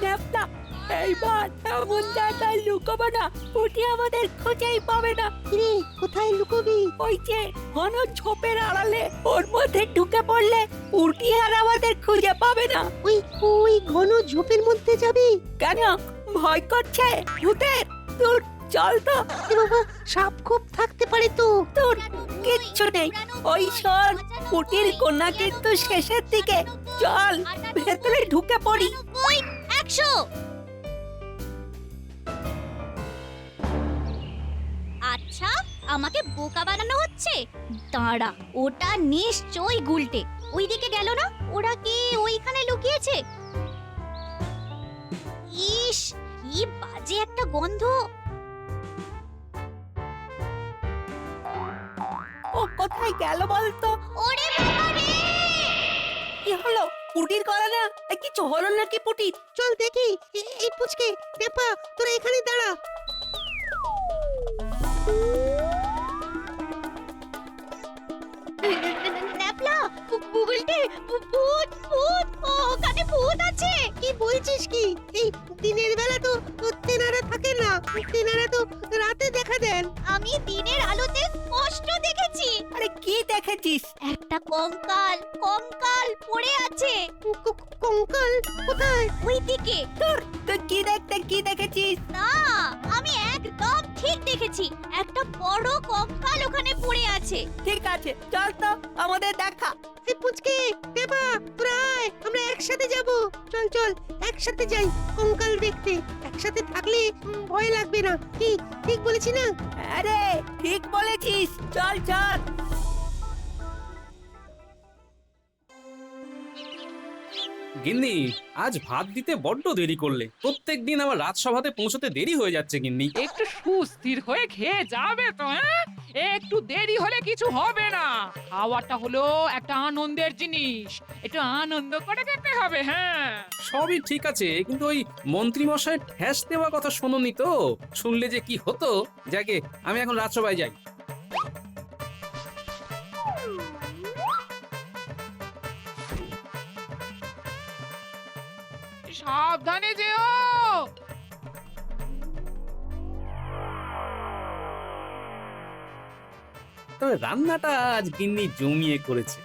Nabla, এইবার এমন জায়গায় লুকাবো না পুটি আমাদের খুঁজেই পাবে না। রে কোথায় লুকোবি? ওই যে ঘন ঝোপের আড়ালে, ওর মধ্যে ঢুকে পড়লে পুটি আর আমাদের খুঁজে পাবে না। ওই ওই ঘন ঝোপের মধ্যে যাবি? কেন, ভয় করছে ভূতের? তোর চল তো। এ বাবা, সাপ খুব থাকতে পারে তো। তোর কিচ্ছু নেই। ওই শোন, পুটির কন্যা কিন্তু শেষের দিকে। চল ভেতরে ঢুকে পড়ি। 100। আচ্ছা, আমাকে বোকা বানানো হচ্ছে। দাঁড়া, ওটা নিশ্চয়ই গুলটে। ওইদিকে গেল না? ওরা কি ওইখানে লুকিয়েছে? ইস, কি বাজে একটা গন্ধ। ও কোথায় গেল বলতো? ওরে বাবা রে! কি হলো? পুটির গলা না? কিছু হলো নাকি পুটির? চল দেখি। এই পুচকে, নেপা, তোরা এখানে দাঁড়া। ন্যাপলা, গুলটে, ভূত, ভূত, ওখানে ভূত আছে। কি বলছিস কি? এই দিনের বেলা তো তেনারা থাকে না, তেনারা তো রাতে দেখা দেন। আমি দিনের আলোতে স্পষ্ট দেখেছি। আরে কি দেখেছিস? একটা কঙ্কাল, কঙ্কাল পড়ে আছে কঙ্কাল কোথায়? ওইদিকে। তুই কি দেখেছিস? না, আমি একদম ঠিক দেখেছি। একটা বড় কঙ্কাল ওখানে পড়ে আছে। ঠিক আছে, চল তো, আমাদের দেখা। এই পুচকে, নেপা, তোরা আয়, আমরা একসাথে যাব। চল চল, একসাথে যাই কঙ্কাল দেখতে। একসাথে থাকলে ভয় লাগবে না। কি ঠিক বলেছি না? আরে ঠিক বলেছিস, চল চল। গিন্নি, আজ ভাত দিতে বড্ড দেরি করলে। প্রত্যেকদিন আমার রাজসভাতে পৌঁছতে দেরি হয়ে যাচ্ছে গিন্নি। একটু সুস্থির হয়ে খেয়ে যাবে তো, হ্যাঁ? একটু দেরি হলে কিছু হবে না। খাওয়াটা হলো একটা আনন্দের জিনিস, একটু আনন্দ করে খেতে হবে। হ্যাঁ, সবই ঠিক আছে, কিন্তু ওই মন্ত্রী মশাই ঠ্যাস দেওয়া কথা শোনোনি তো? শুনলে যে কি হতো। যাকে, আমি এখন রাজসভায় যাই। সাবধানে যেও। তবে রান্নাটা আজ গিন্নি জমিয়ে করেছে।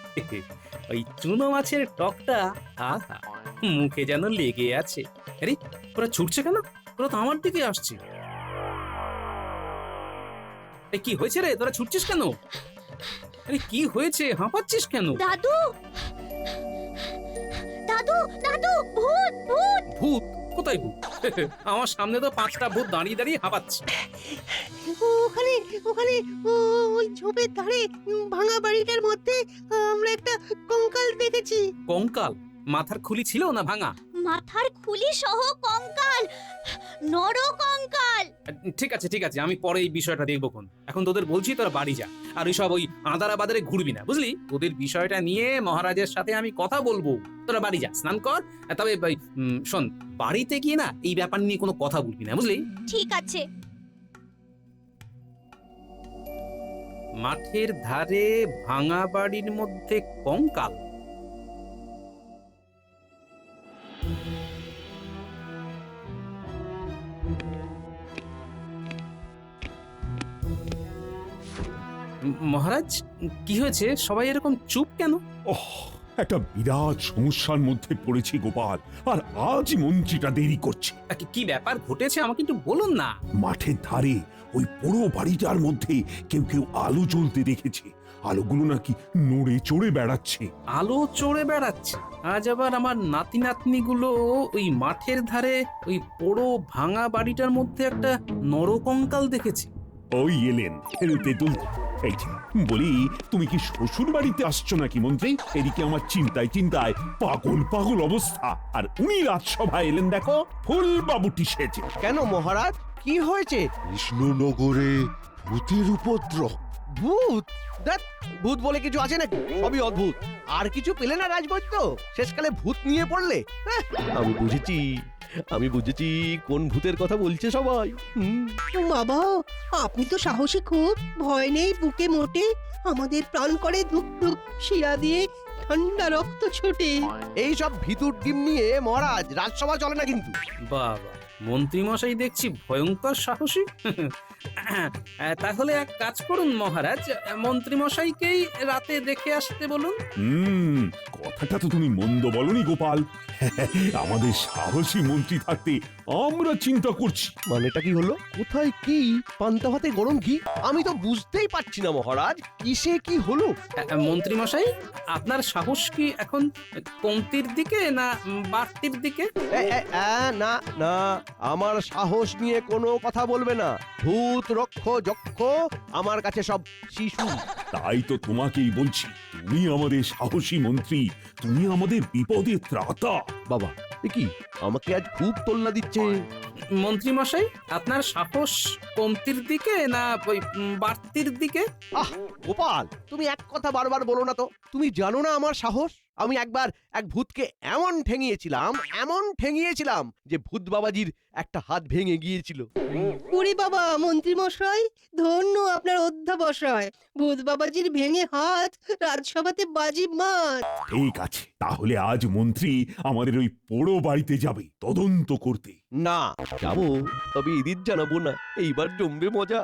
ওই চুনো মাছের টকটা, আহা, মুখে যেন লেগে আছে। আরে ওরা ছুটছে কেন? ওরা তো আমার দিকে আসছে। এই কি হয়েছে রে, তোরা ছুটছিস কেন? আরে কি হয়েছে, হাঁপাচ্ছিস কেন? দাদু, দাদু, দাদু, ভূত, ভূত। ভূত? কোথায় ভূত? আমার সামনে তো 5টা ভূত দাঁড়িয়ে দাঁড়িয়ে হাঁপাচ্ছে। ওখানে ওখানে ওই ঝোপের ধারে ভাঙা বাড়িটার মধ্যে আমরা একটা কঙ্কাল দেখেছি। কঙ্কাল? মাথার খুলি ছিল না ভাঙা? মাথার খুলি সহ কঙ্কাল, নর কঙ্কাল। ঠিক আছে ঠিক আছে, আমি পরে এই বিষয়টা দেখবো। এখন তোদের বলছি তোরা বাড়ি যা। আর ওইসব ওই আদারা বাদারে ঘুরবি না, বুঝলি? তোদের বিষয়টা নিয়ে মহারাজের সাথে আমি কথা বলবো। তোরা বাড়ি যা, স্নান কর। তবে শোন, বাড়িতে গিয়ে না এই ব্যাপার নিয়ে কোনো কথা বলবি না, বুঝলি? ঠিক আছে। মাঠের ধারে ভাঙা বাড়ির মধ্যে কঙ্কাল। মহারাজ, কি হয়েছে? সবাই এরকম চুপ কেন? ওহ, একটা বিরাট সমস্যার মধ্যে পড়েছি গোপাল, আর আজই মন্ত্রীটা দেরি করছে। কি ব্যাপার ঘটেছে আমাকে একটু বলুন না। মাঠের ধারে ওই পুরো বাড়িটার মধ্যে কেউ কেউ আলো জ্বলতে দেখেছে। আলোগুলো নাকি নড়ে চড়ে বেড়াচ্ছে। আলো চড়ে বেড়াচ্ছে? আজ আবার আমার নাতি নাতনি গুলো ওই মাঠের ধারে ওই পোড়ো ভাঙা বাড়িটার মধ্যে একটা নরকঙ্কাল দেখেছে। ওই এলেন তেঁতুল। এই যে, বলি, তুমি কি শ্বশুর বাড়িতে আসছো নাকি মন্ত্রী? এদিকে আমার চিন্তায় চিন্তায় পাগল পাগল অবস্থা, আর উনি রাজসভায় এলেন দেখো ফুল বাবুটি সেজে। কেন মহারাজ, কি হয়েছে? কৃষ্ণনগরে ভূতের উপদ্রব। ভূত? দেখ, ভূত বলে কিছু আছে নাকি? সবই অদ্ভুত। আর কিছু পেলে না রাজবৈদ্য? শেষকালে ভূত নিয়ে পড়লে? আমি বুঝেছি কোন ভূতের কথা বলছে সবাই। বাবা, আপনি তো সাহসী খুব, ভয় নেই বুকে মোটে। আমাদের প্রাণ করে ধুক ধুক শিরা দিয়ে ঠান্ডা রক্ত ছোটে। এই সব ভিতুর ডিম নিয়ে মহারাজ রাজসভা চলে না কিন্তু। বাবা, মন্ত্রীমশাই দেখছি ভয়ঙ্কর সাহসী। তাহলে এক কাজ করুন মহারাজ, মন্ত্রীমশাইকেই রাতে দেখে আসতে বলুন। কথাটা তো তুমি মন্দ বলনি গোপাল। আমাদের সাহসী মন্ত্রী থাকতে আমরা চিন্তা করছি। মানেটা কি হলো? কোথায় কি? পান্তা ভাতে গরম ঘি? আমি তো বুঝতেই পারছি না মহারাজ, কিসে কি হলো? মন্ত্রীমশাই, আপনার সাহস কি এখন কমতির দিকে না বাড়তির দিকে? না না, আমার সাহস নিয়ে কোনো কথা বলবে না। ভূত রক্ষ যক্ষ আমার কাছে সব শিশু। তাই তো তোমাকেই বলছি, তুমি আমাদের সাহসী মন্ত্রী, তুমি আমাদের বিপদে ত্রাতা। বাবা, এ কি আমাকে আজ খুব তোল্লা দিচ্ছে। মন্ত্রীমশাই, আপনার সাহস কমতির দিকে না ওই বাড়তির দিকে? আহ গোপাল, তুমি এক কথা বারবার বলো না তো। তুমি জানো না আমার সাহস? আমি একবার এক ভূতকে এমন ঠেঙিয়েছিলাম যে ভূত বাবাজির একটা হাত ভেঙে গিয়েছিল। ওরে বাবা, মন্ত্রী মশাই, ধন্য আপনার অধ্যাবসায়। ভূত বাবাজির ভেঙে হাত রাজসভাতে বাজি মার। ঠিক আছে, তাহলে আজ মন্ত্রী আমাদের ওই পোড়ো বাড়িতে যাবে তদন্ত করতে। না যাবো, তবে এদিন জানাবো না। এইবার জমবে মজা।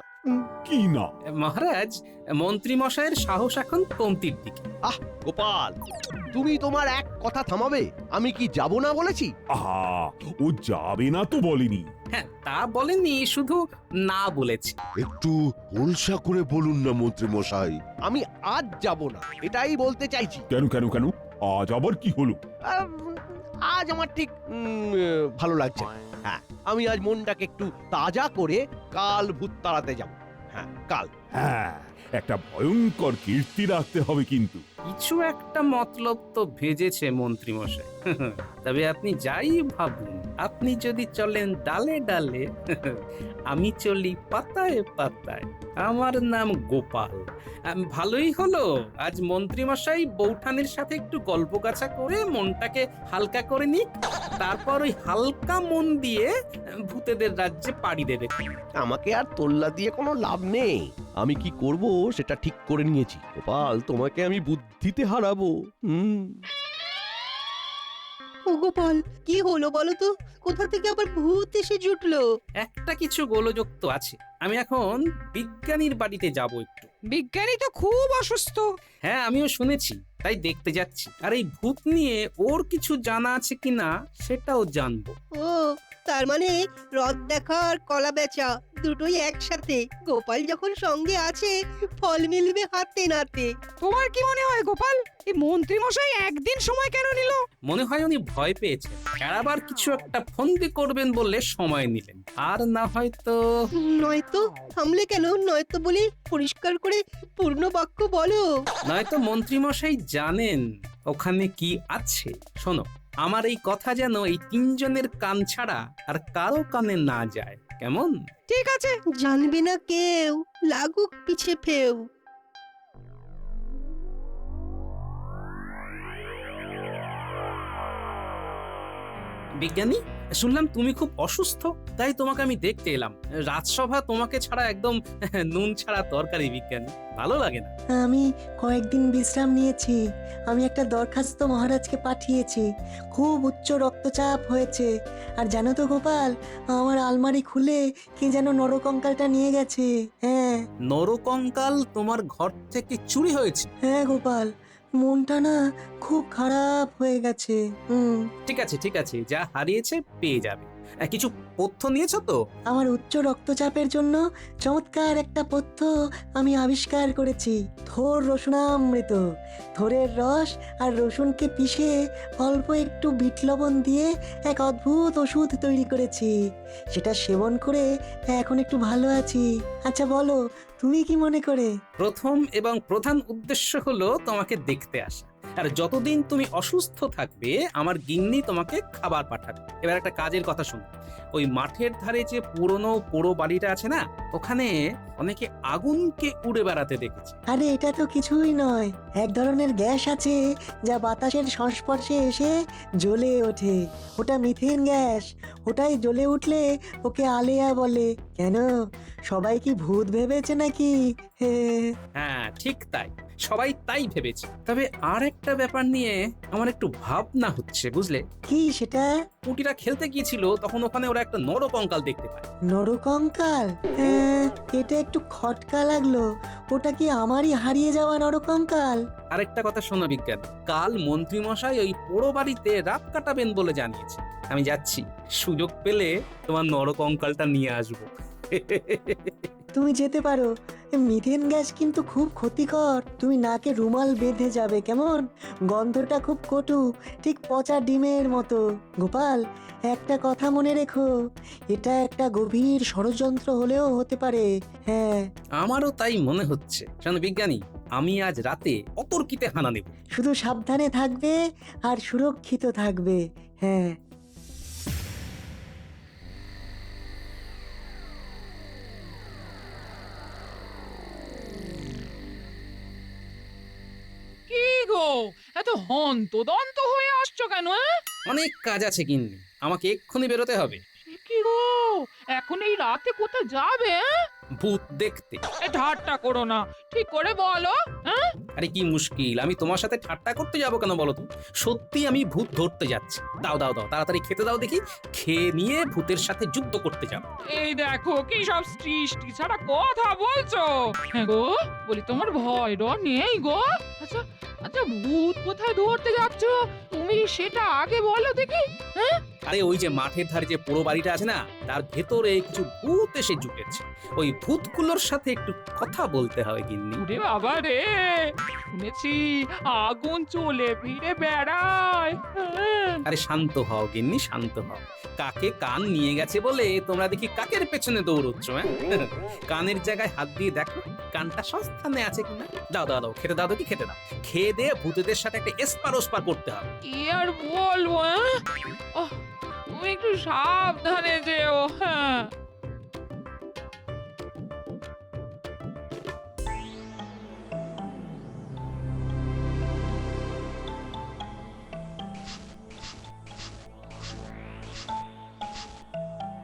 কি না? মহারাজ, মন্ত্রীমশাইয়ের সাহস এখন কমতির দিকে। আহ গোপাল, তুমি তোমার এক কথা থামাবে? আমি কি যাব না বলেছি? আহা, ও যাবে না তো বলেনি। হ্যাঁ, তা বলেনি, শুধু না বলেছে। একটু হোলসা করে বলুন না মন্ত্রী মশাই। আমি আজ যাব না, এটাই বলতে চাইছি। কেন কেন কেন? আজ আবার কি হলো? আজ আমার ঠিক ভালো লাগছে না। হ্যাঁ, আমি আজ মনটাকে একটু তাজা করে কাল ভূত তাড়াতে যাব। হ্যাঁ, কাল। হ্যাঁ, একটা ভয়ঙ্কর কীর্তি রাখতে হবে কিন্তু। কিছু একটা মতলব তো ভেজেছে মন্ত্রীমশাই। তবে আপনি যাই ভাবুন, আপনি যদি চলেন ডালে ডালে, আমি চলি পাতায় পাতায়। আমার নাম গোপাল। ভালোই হলো আজ মন্ত্রীমশাই বৌঠানের সাথে একটু গল্প গাছা করে মনটাকে হালকা করে নিক, তারপর ওই হালকা মন দিয়ে ভূতেদের রাজ্যে পাড়ি দেবে। আমাকে আর তোল্লা দিয়ে কোনো লাভ নেই। আমি কি করব সেটা ঠিক করে নিয়েছি। গোপাল, তোমাকে আমি বুদ্ধিতে হারাবো। ও গোপাল, কি হলো বলো তো? কোথা থেকে আবার ভূত এসে জুটলো? একটা কিছু গোলযোগ তো আছে। আমি এখন বিজ্ঞানীর বাড়িতে যাব একটু। বিজ্ঞানী তো খুব অসুস্থ। হ্যাঁ, আমিও শুনেছি, তাই দেখতে যাচ্ছি। আর এই ভূত নিয়ে ওর কিছু জানা আছে কিনা সেটাও জানবো। ও, তার মানে রথ দেখা আর কলা বেচা দুটোই একসাথে। গোপাল যখন সঙ্গে আছে, ফল মিলবে হাতে নাতে। তোমার কি মনে হয় গোপাল, এই মন্ত্রী মশাই একদিন সময় কেন নিল? মনে হয় উনি ভয় পেয়েছেন, আবার কিছু একটা ফন্দি করবেন বললে সময় নিলেন। আর না হয়তো নয়তো থামলে কেন? নয়তো বলে পরিষ্কার করে পূর্ণ বাক্য বলো। নয়তো মন্ত্রীমশাই জানেন ওখানে কি আছে। শোনো, আমার এই কথা যেন এই তিনজনের কান ছাড়া আর কারো কানে না যায়, কেমন? ঠিক আছে। জানবে না কেউ, লাগুক পিছে ফেউ। বিজ্ঞানী, শুনলাম তুমি খুব অসুস্থ, তাই তোমাকে আমি দেখতে এলাম। রাজসভা তোমাকে ছাড়া একদম নুন ছাড়া তরকারি। বিজ্ঞানী, ভালো লাগে না? আমি কয়েকদিন বিশ্রাম নিয়েছি। আমি একটা দরখাস্ত মহারাজকে পাঠিয়েছি। খুব উচ্চ রক্তচাপ হয়েছে। আর জানো তো গোপাল, আমার আলমারি খুলে কে যেন নরকঙ্কালটা নিয়ে গেছে। হ্যাঁ। নরকঙ্কাল তোমার ঘর থেকে চুরি হয়েছে? হ্যাঁ গোপাল, মনটা না খুব খারাপ হয়ে গেছে। ঠিক আছে ঠিক আছে, যা হারিয়েছে পেয়ে যাবে। কিছু পথ্য নিয়েছো তো? আমার উচ্চ রক্তচাপের জন্য চমৎকার একটা পথ্য আমি আবিষ্কার করেছি। থোর রসুনামৃত। থোরের রস আর রসুনকে পিষে অল্প একটু বিট লবণ দিয়ে এক অদ্ভুত ওষুধ তৈরি করেছি। সেটা সেবন করে এখন একটু ভালো আছি। আচ্ছা বলো, তুমি কি মনে করে? প্রথম এবং প্রধান উদ্দেশ্য হলো তোমাকে দেখতে আসা। আর যতদিন তুমি অসুস্থ থাকবে আমার গিন্নি তোমাকে খাবার পাঠাবে। এবার একটা কাজের কথা শোনো, ওই মাঠের ধারে যে পুরনো পোড়ো বাড়িটা আছে না, ওখানে অনেকে আগুনকে উড়ে বেড়াতে দেখেছে। আরে এটা তো কিছুই নয়, এক ধরনের গ্যাস আছে যা বাতাসের সংস্পর্শে এসে জ্বলে ওঠে। ওটা মিথেন গ্যাস। ওটাই জ্বলে উঠলে ওকে আলেয়া বলে। কেন, সবাই কি ভূত ভেবেছে নাকি? হে, হ্যাঁ ঠিক তাই, সবাই তাই ভেবেছে। তবে আর একটা ব্যাপার নিয়ে আমার একটু ভাবনা হচ্ছে, বুঝলে? কি সেটা? পুটিরা খেলতে গিয়েছিল, তখন ওখানে ওরা একটা নরকঙ্কাল দেখতে পায়। নরকঙ্কাল? হ্যাঁ, এটা একটু খটকা লাগলো। ওটা কি আমারই হারিয়ে যাওয়া নরকঙ্কাল? আরেকটা কথা শোনো বিজ্ঞান, কাল মন্ত্রী মশাই ওই পোড়ো বাড়িতে রাত কাটাবেন বলে জানিয়েছে। আমি যাচ্ছি, সুযোগ পেলে তোমার নরকঙ্কালটা নিয়ে আসবো। তুমি যেতে পারো, মিথেন গ্যাস কিন্তু খুব ক্ষতিকর। তুমি নাকে রুমাল বেঁধে যাবে, কেমন? গন্ধটা খুব কটু, ঠিক পচা ডিমের মতো। গোপাল, একটা কথা মনে রেখো, এটা একটা গভীর ষড়যন্ত্র হলেও হতে পারে। হ্যাঁ, আমারও তাই মনে হচ্ছে। শোনো বিজ্ঞানী, আমি আজ রাতে অতর্কিতে হানা নেব। শুধু সাবধানে থাকবে আর সুরক্ষিত থাকবে। হ্যাঁ। কি গো, এত হন্তদন্ত হয়ে আসছো কেন? অনেক কাজ আছে গিন্নি, আমাকে এক্ষুনি বেরোতে হবে। কি গো, এখন এই রাতে কোথায় যাবে? ভূত দেখতে। এ ঠাট্টা করো না, ঠিক করে বলো। হ্যাঁ, আরে কি মুশকিল, আমি তোমার সাথে ঠাট্টা করতে যাবো কেন বলো তো? সত্যি আমি ভূত ধরতে যাচ্ছি। দাও দাও দাও, তাড়াতাড়ি খেতে দাও দেখি। খেয়ে নিয়ে ভূতের সাথে যুদ্ধ করতে যাবো। এই দেখো কি সব সৃষ্টি ছাড়া কথা বলছো। হ্যাঁ গো, বলি তোমার ভয় ডর নেই গো? আচ্ছা আচ্ছা, ভূত কোথায় ধরতে যাচ্ছ তুমি সেটা আগে বলো দেখি। হ্যাঁ, আরে ওই যে মাঠের ধারে যে পোড়ো বাড়িটা আছে না, তার ভেতরে কিছু ভূত এসে জুটেছে। ওই ভূতগুলোর সাথে একটু কথা বলতে হবে গিন্নি। ওরে বাবা রে, শুনেছি আগুন চলে ফিরে বেড়ায়। হ্যাঁ। আরে শান্ত হও গিন্নি, শান্ত হও। কাকে কান নিয়ে গেছে বলে তোমরা দেখি কাকের পেছনে দৌড়চ্ছ। হ্যাঁ, কানের জায়গায় হাত দিয়ে দেখো কানটা সস্থানে আছে কিনা। দাও দাও দাও, খেতে দাও দেখি, খেতে দাও। খেয়ে দিয়ে ভূতেদের সাথে একটা এসপার ওসপার করতে হবে। কি আর বলবো? হ্যাঁ? ওহ, তুমি একটু সাবধানে যেও। হ্যাঁ,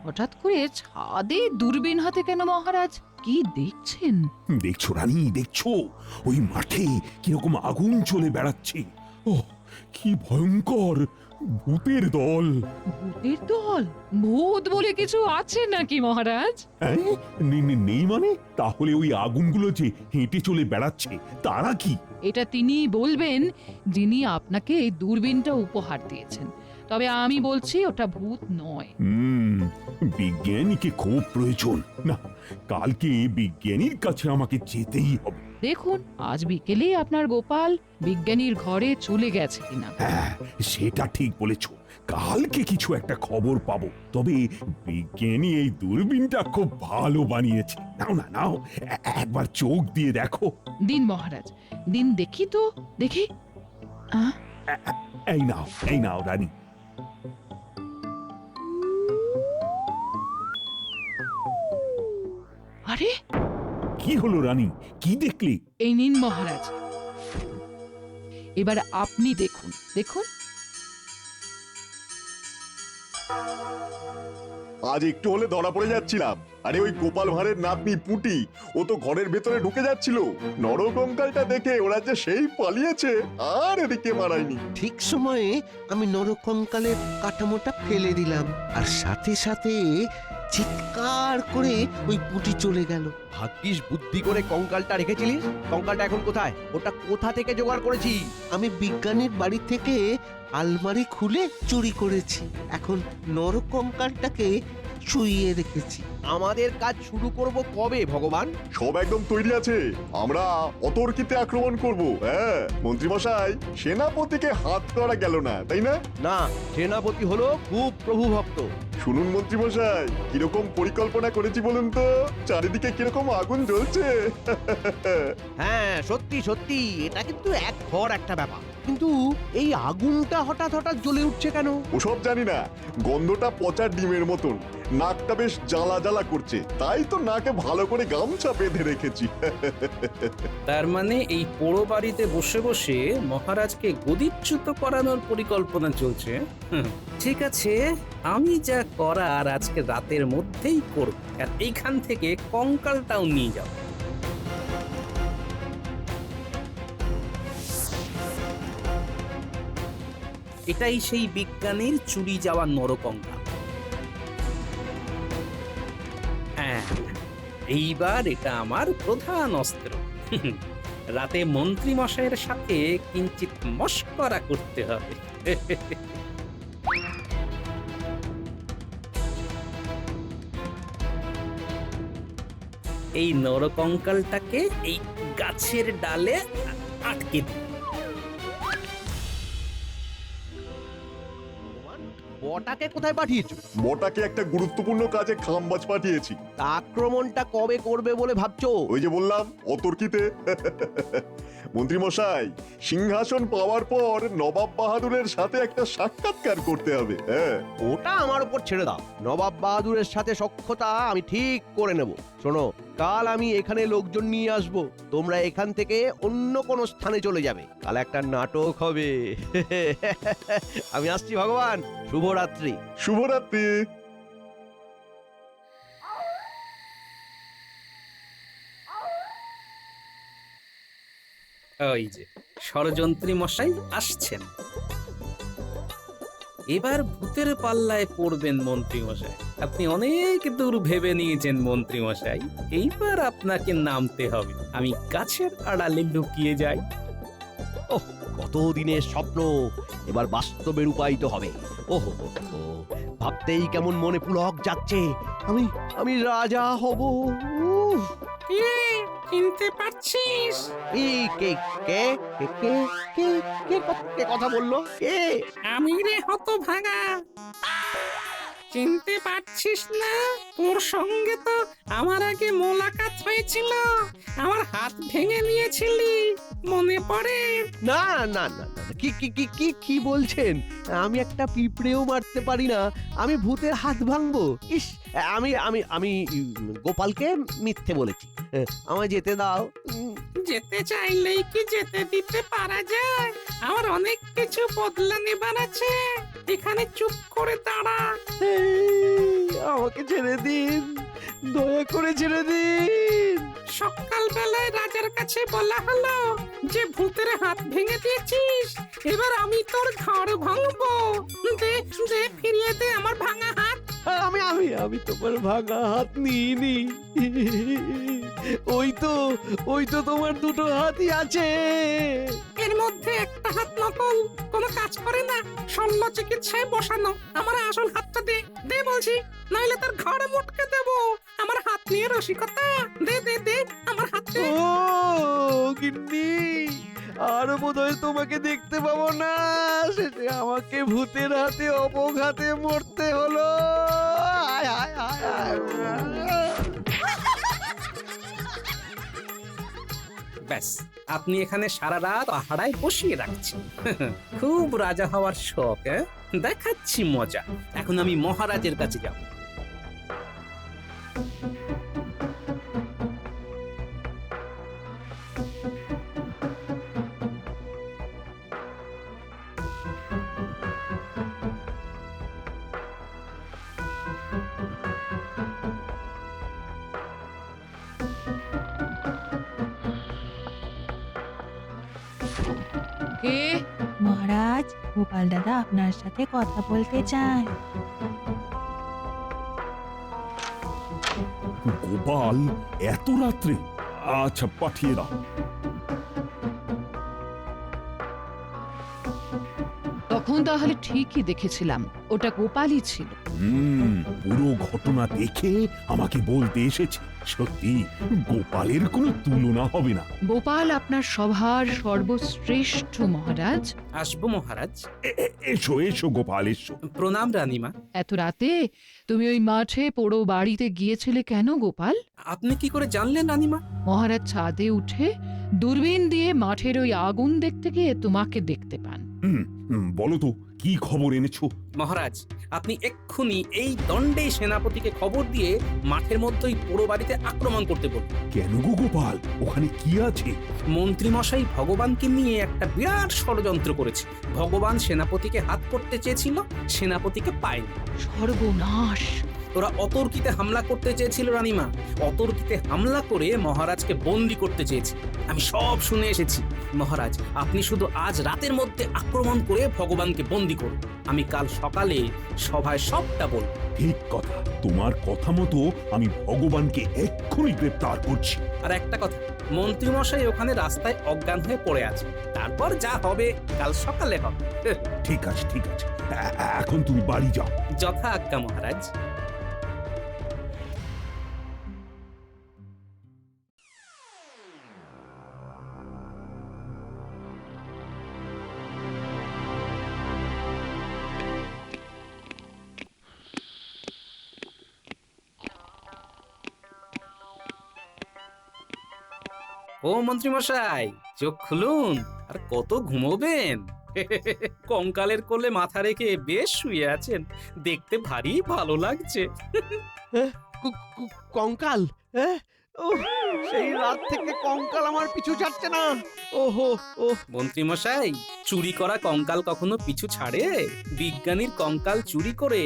হঠাৎ করে ছাদে দূরবীন হাতে কেন মহারাজ? কি দেখছেন? দেখছো রানী, দেখছো ওই মাঠে কিরকম আগুন চলে বেড়াচ্ছে। ও কি ভয়ঙ্কর ভূতের দল। ভূতের দল? ভূত বলে কিছু আছে নাকি মহারাজ? হ্যাঁ, নেই মানে? তাহলে ওই আগুনগুলো যে হেঁটে চলে বেড়াচ্ছে তারা কি? এটা তিনিই বলবেন যিনি আপনাকে এই দূরবীনটা উপহার দিয়েছেন। তবে আমি বলছি ওটা ভূত নয়। বিজ্ঞানীকে খুব প্রয়োজন। না, কালকে বিজ্ঞানীর কাছে আমাকে যেতেই হবে। দেখুন আজ বিকেলে আপনার গোপাল বিজ্ঞানীর ঘরে চলে গেছে কিনা। হ্যাঁ, সেটা ঠিক বলেছ। কালকে কিছু একটা খবর পাবো। তবে বিজ্ঞানী এই দূরবীনটা খুব ভালো বানিয়েছে। নাও না নাও, একবার চোখ দিয়ে দেখো। দিন মহারাজ, দিন দেখি তো, দেখি। এই নাও রানী। আরে কি হলো রানী, কি দেখলি? এই নিন মহারাজ, এবার আপনি দেখুন, দেখুন। আজ একটু হলে ধরা পড়ে যাচ্ছিলাম। আরে ওই গোপাল ভাঁড়ের নাতনি পুটি, ও তো ঘরের ভেতরে ঢুকে যাচ্ছিল। নরকঙ্কালটা দেখে ওরা যে সেই পালিয়েছে, আর এদিকে মারায়নি। ঠিক সময়ে আমি নরকঙ্কালের কাঠামোটা ফেলে দিলাম, আর সাথে সাথে চিৎকার করে ওই পুটি চলে গেল। ভাগ্যিস বুদ্ধি করে কঙ্কালটা রেখেছিলিস। কঙ্কালটা এখন কোথায়? ওটা কোথা থেকে জোগাড় করেছি? আমি বিজ্ঞানীর বাড়ি থেকে আলমারি খুলে চুরি করেছি। এখন নরকঙ্কালটাকে শুইয়ে রেখেছি। আমাদের কাজ শুরু করব কবে ভগবান? সব একদম তৈরি আছে। আমরা অতর্কিতে আক্রমণ করব। হ্যাঁ মন্ত্রী মশাই, সেনাপতিকে হাত করা গেল না, তাই না? না, সেনাপতি হলো খুব প্রভু ভক্ত। শুনুন মন্ত্রী মশাই, কিরকম পরিকল্পনা করেছি বলুন তো? চারিদিকে কিরকম আগুন জ্বলছে। হ্যাঁ সত্যি সত্যি, এটা কিন্তু এক ঘর একটা ব্যাপার। কিন্তু এই আগুনটা হঠাৎ জ্বলে উঠছে কেন? ওসব জানি না, গন্ধটা পচা ডিমের মতন, নাকটা বেশ জ্বালা হাঁটাচলা করছে, তাই তো নাকে ভালো করে গামছা বেঁধে রেখেছি। তার মানে এই পোড়ো বাড়িতে বসে বসে মহারাজকে গদিচ্যুত করানোর পরিকল্পনা চলছে। ঠিক আছে, আমি যা করার আজকে রাতের মধ্যেই করব, আর এইখান থেকে কঙ্কালটাও নিয়ে যাব। এটাই সেই বিজ্ঞানীর চুরি যাওয়া নরকঙ্কাল। হ্যাঁ, এইবার এটা আমার প্রধান অস্ত্র। রাতে মন্ত্রী মশাইয়ের সাথে কিঞ্চিত মশকরা করতে হবে। এই নরকঙ্কালটাকে এই গাছের ডালে আটকে দিই। বটাকে কোথায় পাঠিয়েছো? মোটাকে একটা গুরুত্বপূর্ণ কাজে খামবাজ পাঠিয়েছি। তা আক্রমণটা কবে করবে বলে ভাবছো? ওই যে বললাম, অতর্কিতে। মন্ত্রী মশাই, সিংহাসন পাওয়ার পর নবাব বাহাদুরের সাথে একটা সাক্ষাৎকার করতে হবে। হ্যাঁ, ওটা আমার উপর ছেড়ে দাও। নবাব বাহাদুরের সাথে সখ্যতা আমি ঠিক করে নেব। শোনো, কাল আমি এখানে লোকজন নিয়ে আসব, তোমরা এখান থেকে অন্য কোনো স্থানে চলে যাবে। কাল একটা নাটক হবে। আমি আসছি ভগবান, শুভরাত্রি। শুভরাত্রি। ওই যে ষড়যন্ত্রী মশাই আসছেন। এবার ভূতের পাল্লায় পড়বেন মন্ত্রী মশাই। আপনি অনেক দূর ভেবে নিয়েছেন মন্ত্রী মশাই, এইবার আপনাকে নামতে হবে। আমি গাছের আড়ালে লুকিয়ে যাই। ওহ, কতদিনের স্বপ্ন এবার বাস্তবে রূপায়িত হবে। ওহো, ভাবতেই কেমন মনে পুলক যাচ্ছে। আমি আমি রাজা হব। উফ, চিনতে পারছিস? এই কে কে কে কে কে কে কে কথা বললো? কে? আমি রে হতভাগা, চিনতে পারছিস না? তোর সঙ্গে তো আমার আগে মোলাকাত হয়েছিল, আমার হাত ভেঙে নিয়েছিলি, মনে পড়ে? না না না না, কি কি কি কি কি বলছেন? আমি একটা পিঁপড়েও মারতে পারি না, আমি ভূতের হাত ভাঙবো? ইস, আমি আমি আমি গোপালকে মিথ্যে বলেছি। আমায় যেতে দাও। যেতে চাইলেই কি যেতে দিতে পারা যায়? আমার অনেক কিছু বদলা নেবার আছে, এখানে চুপ করে দাঁড়া। আমাকে ছেড়ে দিন, দয়া করে ছেড়ে দিন। সকাল বেলায় রাজার কাছে বলা হলো যে ভূতের হাত ভেঙে দিয়েছিস, এবার আমি তোর ঘর ভাঙবো। দে দে, ফিরিয়ে দে আমার ভাঙা হাত। আমি আমি আমি তোমার ভাঙা হাত নিইনি। ওই তো তোমার দুটো হাতই আছে। এর মধ্যে একটা হাত নকল, কোনো কাজ করে না, শল্য চিকিৎসায় বসানো। আমার আসল হাতটা দে, দে বলছি, নইলে তোর ঘরে মুটকে দেবো। আমার হাত নিয়ে রসিকতা, দে দে দে আমার হাত দে। ও গিন্নি, আর বোধহয় তোমাকে দেখতে পাবো না। শেষে আমাকে ভূতের হাতে অপঘাতে মরতে হলো। হায় হায় হায় হায়। ব্যাস, আপনি এখানে সারা রাত আহারায় বসিয়ে রাখছেন। খুব রাজা হওয়ার শখ, দেখাচ্ছি মজা। এখন আমি মহারাজের কাছে যাব। কে? মহারাজ, গোপাল দাদা আপনার সাথে কথা বলতে চায়। গোপাল এত রাত্রে? আচ্ছা, পাঠিয়ে দাও। তখন তাহলে ঠিকই দেখেছিলাম, ওটা গোপালই ছিল। পুরো ঘটনা দেখে আমাকে বলতে এসেছে। সত্যি গোপালের কোনো তুলনা হবে না। গোপাল আপনার সভার সর্বশ্রেষ্ঠ মহারাজ। আসবো মহারাজ। এসো এসো গোপাল, এসো। প্রণাম রানীমা। এত রাতে তুমি ওই মাঠে পোড়ো বাড়িতে গিয়েছিলে কেন গোপাল? আপনি কি করে জানলেন রানীমা? মহারাজ ছাদে উঠে দূরবীন দিয়ে মাঠের ওই আগুন দেখতে গিয়ে তোমাকে দেখতে পান। বলো তো কি খবর এনেছো? মহারাজ, আপনি এক্ষুনি এই দণ্ডে সেনাপতিকে খবর দিয়ে মাঠের মধ্যেই পুরো বাড়িতে আক্রমণ করতে বলুন। কেন গো গোপাল, ওখানে কি আছে? মন্ত্রীমশাই ভগবানকে নিয়ে একটা বিরাট ষড়যন্ত্র করেছে। ভগবান সেনাপতিকে হাত করতে চেয়েছিল, সেনাপতিকে পায়নি। সর্বনাশ! ওরা অতর্কিতে হামলা করতে চেয়েছিল রানীমা, অতর্কিতে হামলা করে মহারাজকে বন্দি করতে চেয়েছে। আমি সব শুনে এসেছি। মহারাজ, আপনি শুধু আজ রাতের মধ্যে আক্রমণ করে ভগবানকে বন্দি করুন। আমি কাল সকালে সভায় সবটা বলব। ঠিক কথা, তোমার কথা মতো আমি ভগবানকে এক্ষুনি গ্রেপ্তার করছি। আর একটা কথা, মন্ত্রীমশাই ওখানে রাস্তায় অজ্ঞান হয়ে পড়ে আছে। তারপর যা হবে কাল সকালে হবে। ঠিক আছে ঠিক আছে, এখন তুমি বাড়ি যাও। যথা আজ্ঞা মহারাজ। ও মন্ত্রীমশাই, চোখ খুলুন। আর কত ঘুমোবেন? কঙ্কালের কোলে মাথা রেখে বেশ শুয়ে আছেন, দেখতে ভারী ভালো লাগছে। কঙ্কাল, ও সেই রাত থেকে কঙ্কাল আমার পিছু ছাড়ছে না। ওহো ও মন্ত্রীমশাই, চুরি করা কঙ্কাল কখনো পিছু ছাড়ে? বিজ্ঞানীর কঙ্কাল চুরি করে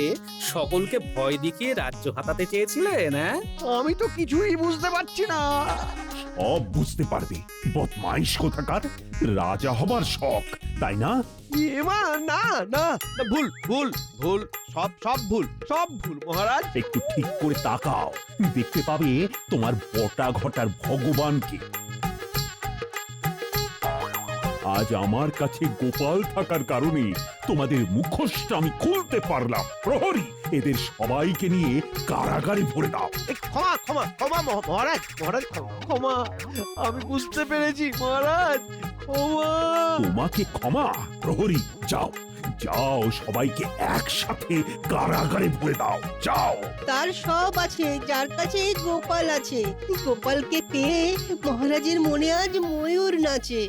সকলকে ভয় দেখিয়ে রাজ্য হাতাতে চেয়েছিলেন, হ্যাঁ? আমি তো কিছুই বুঝতে পারছি না। সব বুঝতে পারবে, বদমাইশ কোথাকার। রাজা হবার শখ, তাই না? এমা না না না, ভুল ভুল ভুল, সব সব ভুল, সব ভুল মহারাজ। একটু ঠিক করে তাকাও, দেখতে পাবে তোমার বটা ঘটার ভগবানকে। আজ আমার কাছে গোপাল থাকার কারণে তোমাদের মুখোশটা আমি খুলতে পারলাম। প্রহরী, এদের সবাইকে নিয়ে কারাগারে ভরে দাও। ক্ষমা ক্ষমা ক্ষমা মহারাজ, মহারাজ ক্ষমা, আমি বুঝতে পেরেছি মহারাজ, ক্ষমা। তোমাকে ক্ষমা? প্রহরী, যাও যাও, সবাইকে একসাথে কারাগারে ভরে দাও, যাও। তার সব আছে, যার কাছে গোপাল আছে। গোপালকে পেয়ে মহারাজের মনে আজ ময়ূর নাচে।